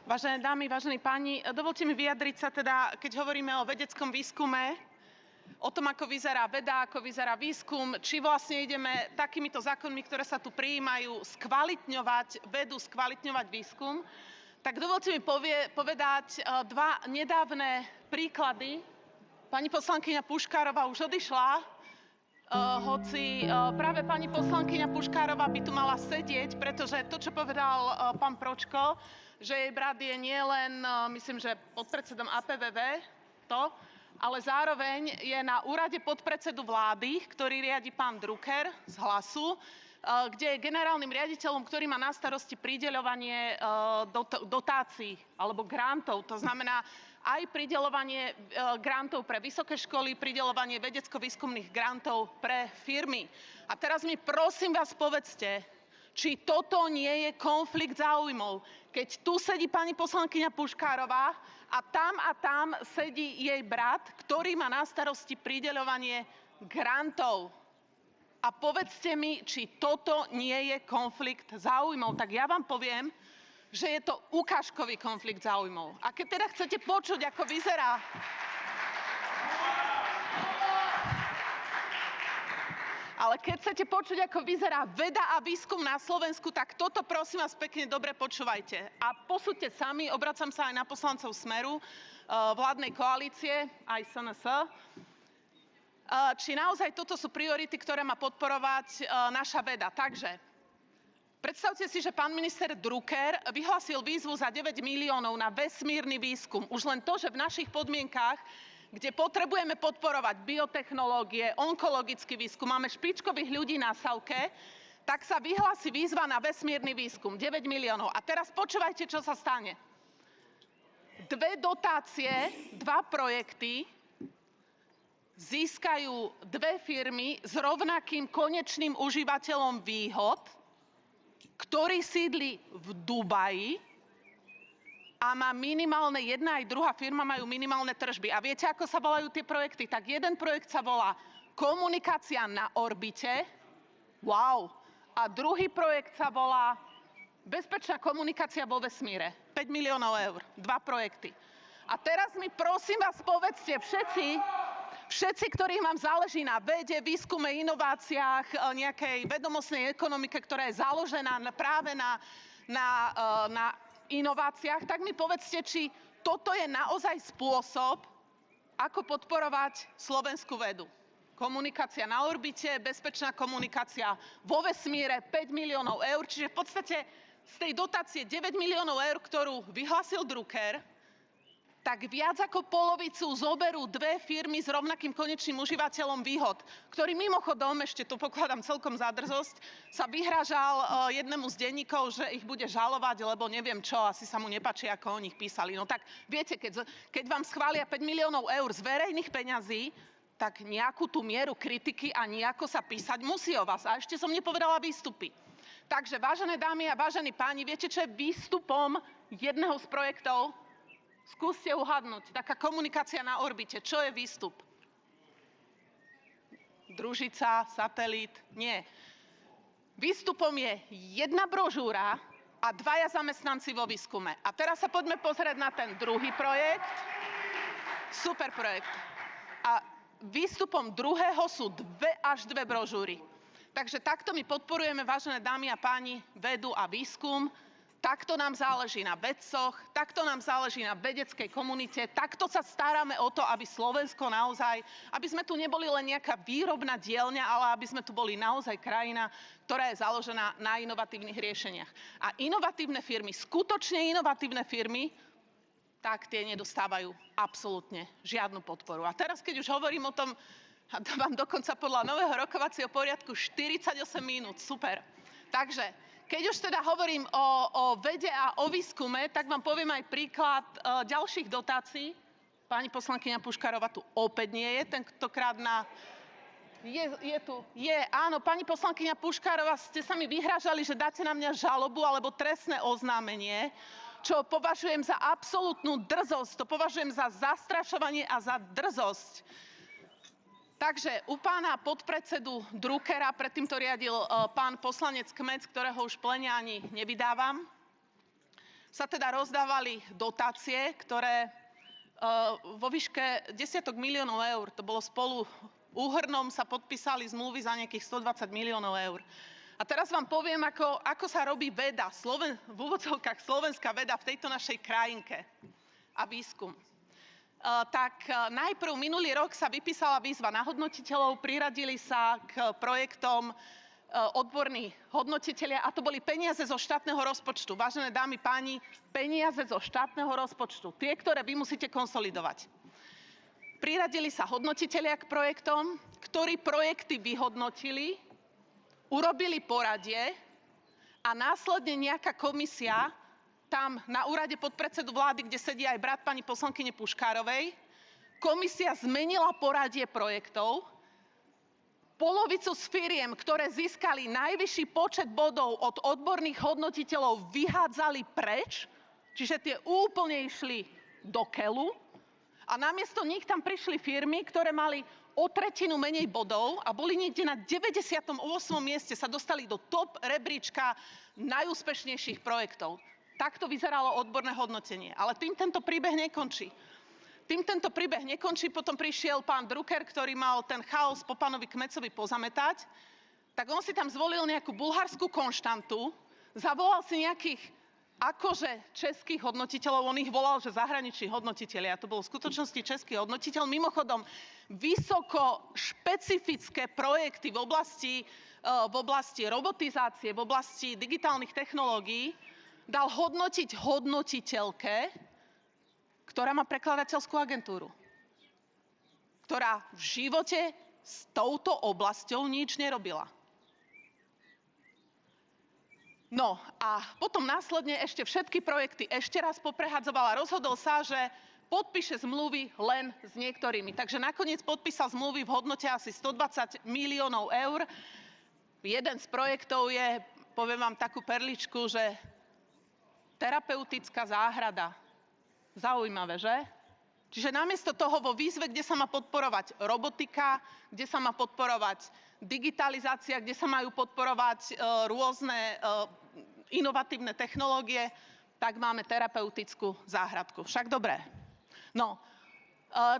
Vážené dámy, vážení páni, dovolte mi vyjadriť sa teda, keď hovoríme o vedeckom výskume, o tom, ako vyzerá veda, ako vyzerá výskum, či vlastne ideme takýmito zákonmi, ktoré sa tu prijímajú, skvalitňovať vedu, skvalitňovať výskum, tak dovolte mi povedať dva nedávne príklady. Pani poslankyňa Puškárová už odišla, hoci práve pani poslankyňa Puškárová by tu mala sedieť, pretože to, čo povedal pán Pročko, že jej brat je nielen, myslím, že podpredsedom APVV, ale zároveň je na úrade podpredsedu vlády, ktorý riadi pán Drucker z Hlasu, kde je generálnym riaditeľom, ktorý má na starosti prideľovanie dotácií alebo grantov. To znamená aj prideľovanie grantov pre vysoké školy, prideľovanie vedecko-výskumných grantov pre firmy. A teraz mi prosím vás povedzte, či toto nie je konflikt záujmov. Keď tu sedí pani poslankyňa Puškárová a tam sedí jej brat, ktorý má na starosti prideľovanie grantov. A povedzte mi, či toto nie je konflikt záujmov. Tak ja vám poviem, že je to ukážkový konflikt záujmov. A keď teda chcete počuť, ako vyzerá... Ale keď chcete počuť, ako vyzerá veda a výskum na Slovensku, tak toto prosím vás pekne dobre počúvajte. A posúďte sami, obracam sa aj na poslancov Smeru, vládnej koalície, aj SNS, či naozaj toto sú priority, ktoré má podporovať naša veda. Takže predstavte si, že pán minister Drucker vyhlásil výzvu za 9 miliónov na vesmírny výskum. Už len to, že v našich podmienkách, kde potrebujeme podporovať biotechnológie, onkologický výskum, máme špičkových ľudí na SAUKE, tak sa vyhlási výzva na vesmírny výskum. 9 miliónov. A teraz počúvajte, čo sa stane. Dve dotácie, dva projekty získajú dve firmy s rovnakým konečným užívateľom výhod, ktorý sídli v Dubaji a má minimálne, jedna aj druhá firma majú minimálne tržby. A viete, ako sa volajú tie projekty? Tak jeden projekt sa volá Komunikácia na orbite. Wow. A druhý projekt sa volá Bezpečná komunikácia vo vesmíre. 5 miliónov eur. Dva projekty. A teraz mi prosím vás povedzte všetci, ktorým vám záleží na vede, výskume, inováciách, nejakej vedomostnej ekonomike, ktorá je založená práve na inováciách, tak mi povedzte, či toto je naozaj spôsob, ako podporovať slovenskú vedu. Komunikácia na orbite, bezpečná komunikácia vo vesmíre, 5 miliónov eur, čiže v podstate z tej dotácie 9 miliónov eur, ktorú vyhlásil Drucker, tak viac ako polovicu zoberú dve firmy s rovnakým konečným užívateľom výhod, ktorý mimochodom, ešte to pokladám celkom za drzosť, sa vyhrážal jednému z denníkov, že ich bude žalovať, lebo neviem čo, asi sa mu nepáči, ako o nich písali. No tak viete, keď vám schvália 5 miliónov eur z verejných peňazí, tak nejakú tú mieru kritiky a nejako sa písať musí o vás. A ešte som nepovedala výstupy. Takže, vážené dámy a vážení páni, viete, čo je výstupom jedného z projektov? Skúste uhadnúť. Taká komunikácia na orbite. Čo je výstup? Družica, satelit? Nie. Výstupom je jedna brožúra a dvaja zamestnanci vo výskume. A teraz sa poďme pozrieť na ten druhý projekt. Super projekt. A výstupom druhého sú až dve brožúry. Takže takto my podporujeme, vážené dámy a páni, vedu a výskum. Takto nám záleží na vedcoch, takto nám záleží na vedeckej komunite, takto sa staráme o to, aby Slovensko naozaj, aby sme tu neboli len nejaká výrobná dielňa, ale aby sme tu boli naozaj krajina, ktorá je založená na inovatívnych riešeniach. A inovatívne firmy, skutočne inovatívne firmy, tak tie nedostávajú absolútne žiadnu podporu. A teraz, keď už hovorím o tom, a dávam dokonca podľa nového rokovacieho poriadku 48 minút, super. Takže keď už teda hovorím o vede a o výskume, tak vám poviem aj príklad ďalších dotácií. Pani poslankyňa Puškárová tu opäť nie je, tentokrát na... Je tu. Áno, pani poslankyňa Puškárová, ste sa mi vyhrážali, že dáte na mňa žalobu alebo trestné oznámenie, čo považujem za absolútnu drzosť, to považujem za zastrašovanie a za drzosť. Takže u pána podpredsedu Druckera, predtým to riadil pán poslanec Kmec, ktorého už plene ani nevydávam, sa teda rozdávali dotácie, ktoré vo výške desiatok miliónov eur, to bolo spolu úhrnom, sa podpísali zmluvy za nejakých 120 miliónov eur. A teraz vám poviem, ako sa robí veda, v úvodzovkách slovenská veda v tejto našej krajinke a výskum. Tak najprv minulý rok sa vypísala výzva na hodnotiteľov, priradili sa k projektom odborní hodnotitelia a to boli peniaze zo štátneho rozpočtu. Vážené dámy, páni, peniaze zo štátneho rozpočtu, tie, ktoré vy musíte konsolidovať. Priradili sa hodnotitelia k projektom, ktorí projekty vyhodnotili, urobili poradie a následne nejaká komisia tam na úrade podpredsedu vlády, kde sedí aj brat pani poslankyne Puškárovej, komisia zmenila poradie projektov. Polovicu z firiem, ktoré získali najvyšší počet bodov od odborných hodnotiteľov, vyhádzali preč, čiže tie úplne išli do keľu. A namiesto nich tam prišli firmy, ktoré mali o tretinu menej bodov a boli niekde na 98. mieste, sa dostali do top rebríčka najúspešnejších projektov. Takto vyzeralo odborné hodnotenie. Ale tým tento príbeh nekončí. Potom prišiel pán Drucker, ktorý mal ten chaos po pánovi Kmecovi pozametať, tak on si tam zvolil nejakú bulharskú konštantu, zavolal si nejakých akože českých hodnotiteľov, on ich volal, že zahraniční hodnotitelia, to bol v skutočnosti český hodnotiteľ. Mimochodom, vysoko špecifické projekty v oblasti robotizácie, v oblasti digitálnych technológií dal hodnotiť hodnotiteľke, ktorá má prekladateľskú agentúru, ktorá v živote s touto oblasťou nič nerobila. No a potom následne ešte všetky projekty ešte raz poprehadzoval a rozhodol sa, že podpíše zmluvy len s niektorými. Takže nakoniec podpísal zmluvy v hodnote asi 120 miliónov eur. Jeden z projektov je, poviem vám takú perličku, že terapeutická záhrada. Zaujímavé, že? Čiže namiesto toho vo výzve, kde sa má podporovať robotika, kde sa má podporovať digitalizácia, kde sa majú podporovať rôzne inovatívne technológie, tak máme terapeutickú záhradku. Však dobré. No,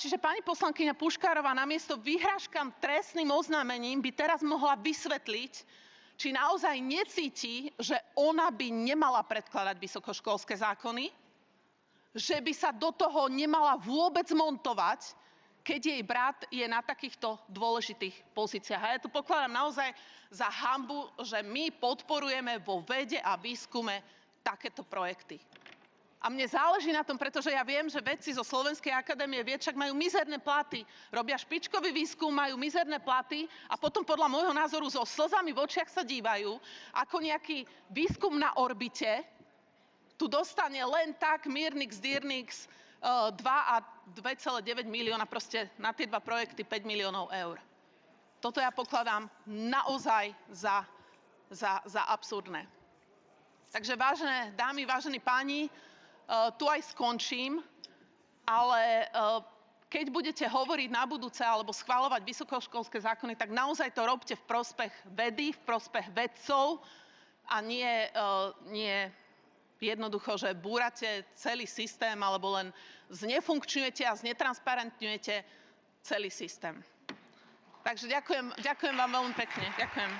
čiže pani poslankyňa Puškárová namiesto vyhrážkam trestným oznámením by teraz mohla vysvetliť, či naozaj necíti, že ona by nemala predkladať vysokoškolské zákony, že by sa do toho nemala vôbec montovať, keď jej brat je na takýchto dôležitých pozíciách. A ja tu pokladám naozaj za hanbu, že my podporujeme vo vede a výskume takéto projekty. A mne záleží na tom, pretože ja viem, že vedci zo Slovenskej akadémie vied však majú mizerné platy, robia špičkový výskum, majú mizerné platy a potom podľa môjho názoru so slzami v očiach sa dívajú, ako nejaký výskum na orbite tu dostane len tak Mírnix, Dýrnix 2 a 2,9 milióna, proste na tie dva projekty 5 miliónov eur. Toto ja pokladám naozaj za absurdné. Takže vážené dámy, vážení páni, tu aj skončím, ale keď budete hovoriť na budúce alebo schvaľovať vysokoškolské zákony, tak naozaj to robte v prospech vedy, v prospech vedcov a nie jednoducho, že búrate celý systém alebo len znefunkčňujete a znetransparentňujete celý systém. Takže ďakujem vám veľmi pekne. Ďakujem.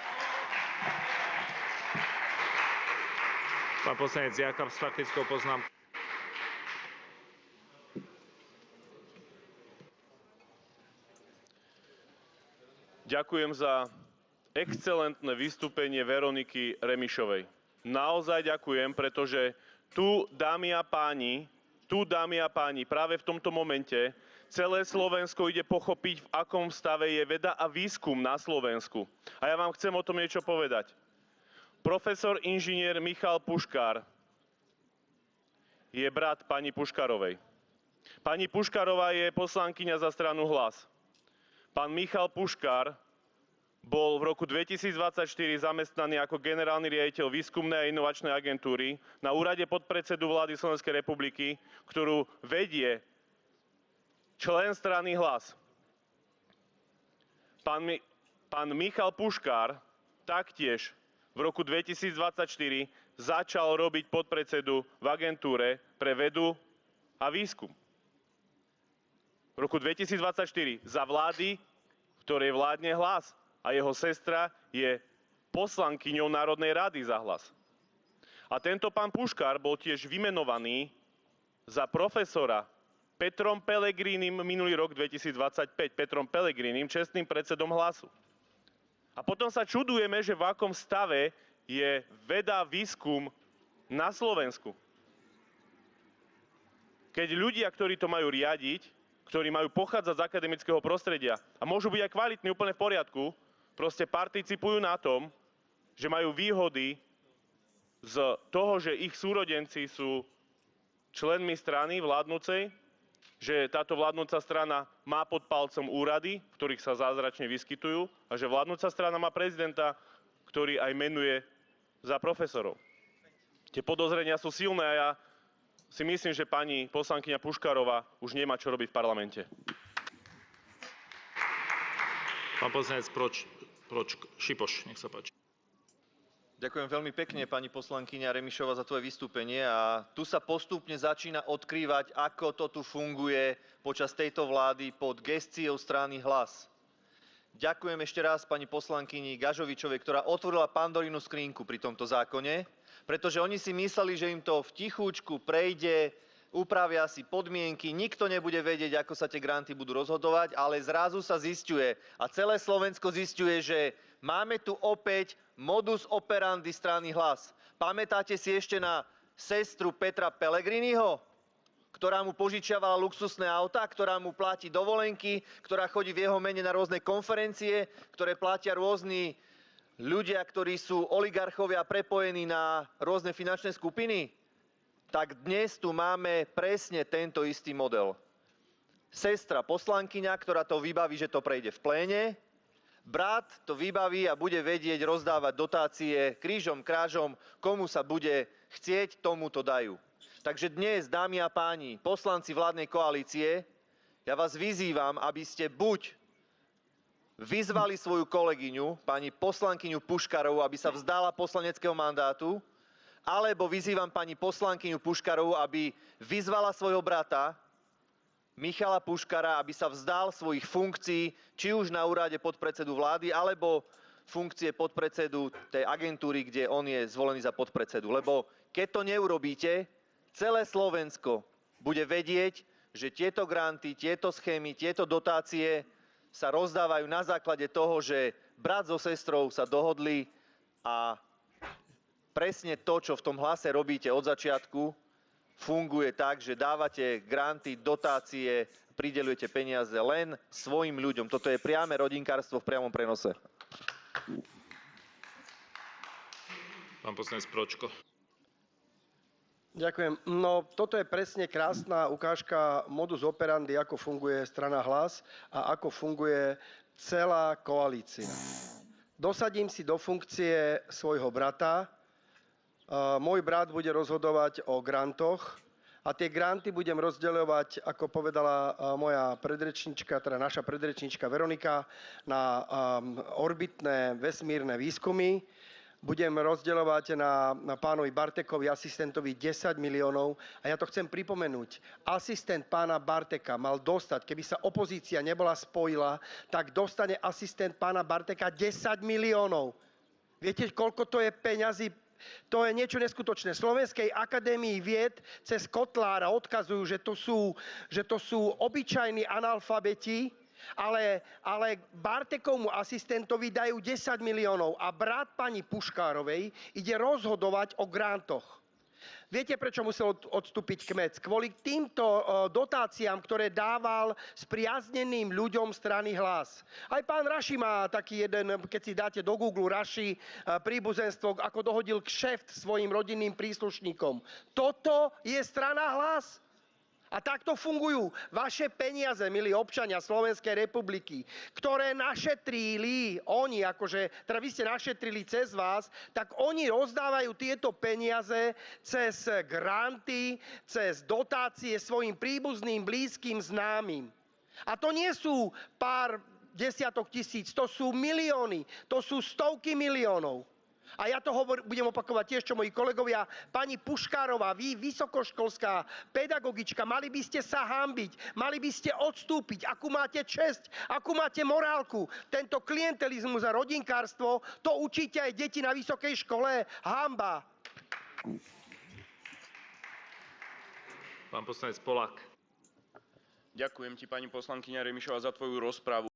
Pán poslanec Jákab s faktickou poznámkou. Ďakujem za excelentné vystúpenie Veroniky Remišovej. Naozaj ďakujem, pretože tu, dámy a páni, práve v tomto momente celé Slovensko ide pochopiť, v akom stave je veda a výskum na Slovensku. A ja vám chcem o tom niečo povedať. Profesor inžinier Michal Puškár je brat pani Puškárovej. Pani Puškárová je poslankyňa za stranu Hlas. Pán Michal Puškár bol v roku 2024 zamestnaný ako generálny riaditeľ výskumnej a inovačnej agentúry na úrade podpredsedu vlády Slovenskej republiky, ktorú vedie člen strany Hlas. Pán Michal Puškár taktiež v roku 2024 začal robiť podpredsedu v agentúre pre vedu a výskum. V roku 2024 za vlády, v ktorej vládne Hlas a jeho sestra je poslankyňou Národnej rady za Hlas. A tento pán Puškár bol tiež vymenovaný za profesora Petrom Pellegrinim minulý rok 2025. Petrom Pellegrinim, čestným predsedom Hlasu. A potom sa čudujeme, že v akom stave je veda, výskum na Slovensku. Keď ľudia, ktorí to majú riadiť, ktorí majú pochádzať z akademického prostredia a môžu byť aj kvalitní, úplne v poriadku, proste participujú na tom, že majú výhody z toho, že ich súrodenci sú členmi strany vládnucej, že táto vládnúca strana má pod palcom úrady, v ktorých sa zázračne vyskytujú, a že vládnúca strana má prezidenta, ktorý aj menuje za profesorov. Tie podozrenia sú silné a ja si myslím, že pani poslankyňa Puškárová už nemá čo robiť v parlamente. Pán poslanec Šipoš, nech sa páči. Ďakujem veľmi pekne, pani poslankyňa Remišová, za tvoje vystúpenie. A tu sa postupne začína odkrývať, ako to tu funguje počas tejto vlády pod gesciou strany Hlas. Ďakujem ešte raz pani poslankyni Gažovičovej, ktorá otvorila Pandorínu skrinku pri tomto zákone, pretože oni si mysleli, že im to v tichúčku prejde, upravia si podmienky, nikto nebude vedieť, ako sa tie granty budú rozhodovať, ale zrazu sa zisťuje a celé Slovensko zisťuje, že máme tu opäť modus operandi strany Hlas. Pamätáte si ešte na sestru Petra Pellegriniho, ktorá mu požičiavala luxusné autá, ktorá mu platí dovolenky, ktorá chodí v jeho mene na rôzne konferencie, ktoré platia rôzni ľudia, ktorí sú oligarchovia prepojení na rôzne finančné skupiny? Tak dnes tu máme presne tento istý model. Sestra poslankyňa, ktorá to vybaví, že to prejde v pléne, brat to vybaví a bude vedieť rozdávať dotácie krížom, krážom, komu sa bude chcieť, tomu to dajú. Takže dnes, dámy a páni, poslanci vládnej koalície, ja vás vyzývam, aby ste buď vyzvali svoju kolegyňu, pani poslankyňu Puškárovú, aby sa vzdala poslaneckého mandátu, alebo vyzývam pani poslankyňu Puškárovú, aby vyzvala svojho brata, Michala Puškára, aby sa vzdal svojich funkcií, či už na úrade podpredsedu vlády, alebo funkcie podpredsedu tej agentúry, kde on je zvolený za podpredsedu. Lebo keď to neurobíte, celé Slovensko bude vedieť, že tieto granty, tieto schémy, tieto dotácie sa rozdávajú na základe toho, že brat so sestrou sa dohodli a presne to, čo v tom Hlase robíte od začiatku, funguje tak, že dávate granty, dotácie, prideľujete peniaze len svojim ľuďom. Toto je priame rodinkárstvo v priamom prenose. Pán poslanec Pročko. Ďakujem. No, toto je presne krásna ukážka modus operandi, ako funguje strana Hlas a ako funguje celá koalícia. Dosadím si do funkcie svojho brata. Môj brat bude rozhodovať o grantoch a tie granty budem rozdeľovať, ako povedala moja predrečnička, teda naša predrečnička Veronika, na orbitné vesmírne výskumy. Budem rozdeľovať na pánovi Bartekovi, asistentovi, 10 miliónov. A ja to chcem pripomenúť. Asistent pána Barteka mal dostať, keby sa opozícia nebola spojila, tak dostane asistent pána Barteka 10 miliónov. Viete, koľko to je peňazí? To je niečo neskutočné. Slovenskej akadémii vied cez Kotlára odkazujú, že to sú obyčajní analfabeti, ale Bartekovmu asistentovi dajú 10 miliónov a brat pani Puškárovej ide rozhodovať o grantoch. Viete, prečo musel odstúpiť Kmec? Kvôli týmto dotáciám, ktoré dával spriazneným ľuďom strany Hlas. Aj pán Raši má taký jeden, keď si dáte do Google Raši príbuzenstvo, ako dohodil kšeft svojim rodinným príslušníkom. Toto je strana Hlas. A takto fungujú vaše peniaze, milí občania Slovenskej republiky, ktoré našetrili oni, teda vy ste našetrili cez vás, tak oni rozdávajú tieto peniaze cez granty, cez dotácie svojim príbuzným, blízkym, známym. A to nie sú pár desiatok tisíc, to sú milióny, to sú stovky miliónov. A ja to budem opakovať tiež, čo moji kolegovia. Pani Puškárová, vy, vysokoškolská pedagogička, mali by ste sa hanbiť, mali by ste odstúpiť. Akú máte česť, akú máte morálku. Tento klientelizmus a rodinkárstvo, to učíte aj deti na vysokej škole. Hanba. Pán poslanec Polák. Ďakujem ti, pani poslankyňa Remišová, za tvoju rozpravu.